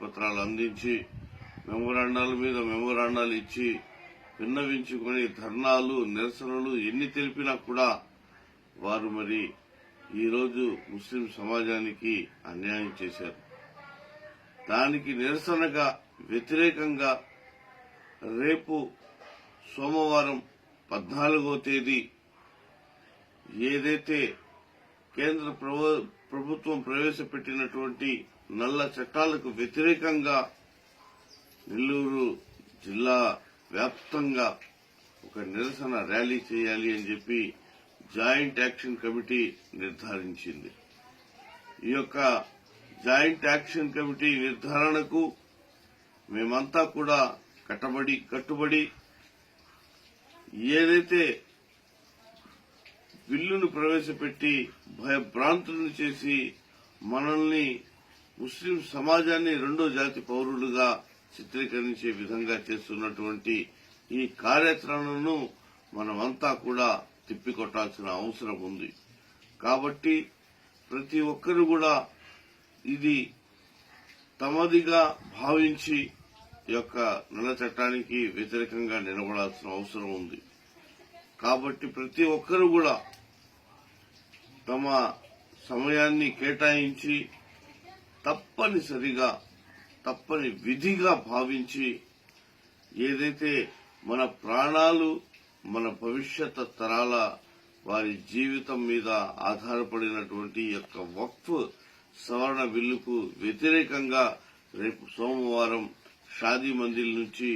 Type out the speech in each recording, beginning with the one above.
పత్రాలు అందించి మెమోరాండాల మీద మెమోరాండాలు ఇచ్చి విన్నవించుకుని ధర్నాలు నిరసనలు ఎన్ని తెలిపినా కూడా వారు మరి ఈరోజు ముస్లిం సమాజానికి అన్యాయం చేశారు. దానికి నిరసనగా వ్యతిరేకంగా రేపు సోమవారం 14వ తేదీ ఏదైతే కేంద్ర ప్రభుత్వం ప్రవేశపెట్టినటువంటి నల్ల చట్టాలకు వ్యతిరేకంగా నెల్లూరు జిల్లా వ్యాప్తంగా ఒక నిరసన ర్యాలీ చేయాలి అని చెప్పి జాయింట్ యాక్షన్ కమిటీ నిర్ధారించింది. ఈ యొక్క జాయింట్ యాక్షన్ కమిటీ నిర్ధారణకు మేమంతా కూడా కట్టుబడి ఏదైతే బిల్లును ప్రవేశపెట్టి భయభ్రాంతులను చేసి మనల్ని ముస్లిం సమాజాన్ని రెండో జాతి పౌరులుగా చిత్రీకరించే విధంగా చేస్తున్నటువంటి ఈ కార్యాచరణను మనమంతా కూడా తిప్పికొట్టాల్సిన అవసరం ఉంది. కాబట్టి ప్రతి ఒక్కరు కూడా ఇది తమదిగా భావించి ఈ యొక్క నల్ల చట్టానికి వ్యతిరేకంగా నిలబడాల్సిన అవసరం ఉంది. కాబట్టి ప్రతి ఒక్కరు కూడా తమ సమయాన్ని కేటాయించి తప్పని విధిగా భావించి ఏదైతే మన ప్రాణాలు మన భవిష్యత్ తరాల వారి జీవితం మీద ఆధారపడినటువంటి యొక్క వక్ఫ్ సవరణ బిల్లుకు వ్యతిరేకంగా రేపు సోమవారం షాదీ మందిర్ నుంచి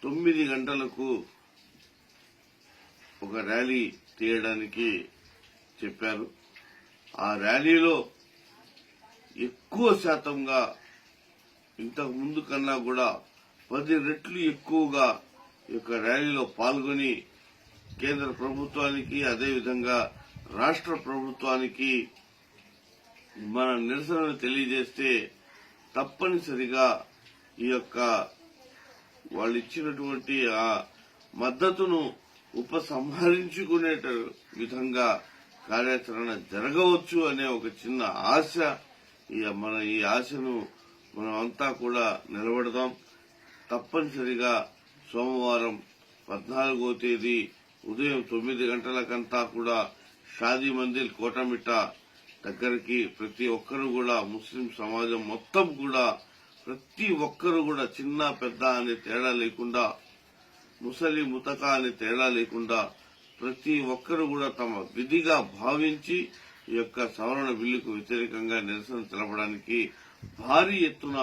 9 గంటలకు ఒక ర్యాలీ తీయడానికి చెప్పారు. ఆ ర్యాలీలో ఎక్కువ శాతంగా ఇంతకు ముందు కన్నా కూడా 10 రెట్లు ఎక్కువగా ఈ యొక్క ర్యాలీలో పాల్గొని కేంద్ర ప్రభుత్వానికి అదేవిధంగా రాష్ట్ర ప్రభుత్వానికి మన నిరసనను తెలియజేస్తే తప్పనిసరిగా ఈ యొక్క వాళ్ళు ఇచ్చినటువంటి ఆ మద్దతును ఉపసంహరించుకునే విధంగా కార్యాచరణ జరగవచ్చు అనే ఒక చిన్న ఆశ. ఈ ఆశను మనం అంతా కూడా నిలబడదాం. తప్పనిసరిగా సోమవారం 14వ తేదీ ఉదయం 9 గంటలకంతా కూడా షాదీ మందిర్ కోటమిట్ట దగ్గరికి ప్రతి ఒక్కరు కూడా ముస్లిం సమాజం మొత్తం కూడా ప్రతి ఒక్కరు కూడా చిన్న పెద్ద అనే తేడా లేకుండా ముసలి ముతక అనే తేడా లేకుండా ప్రతి ఒక్కరు కూడా తమ విధిగా భావించి ఈ యొక్క సవరణ బిల్లుకు వ్యతిరేకంగా నిరసన తెలపడానికి భారీ ఎత్తున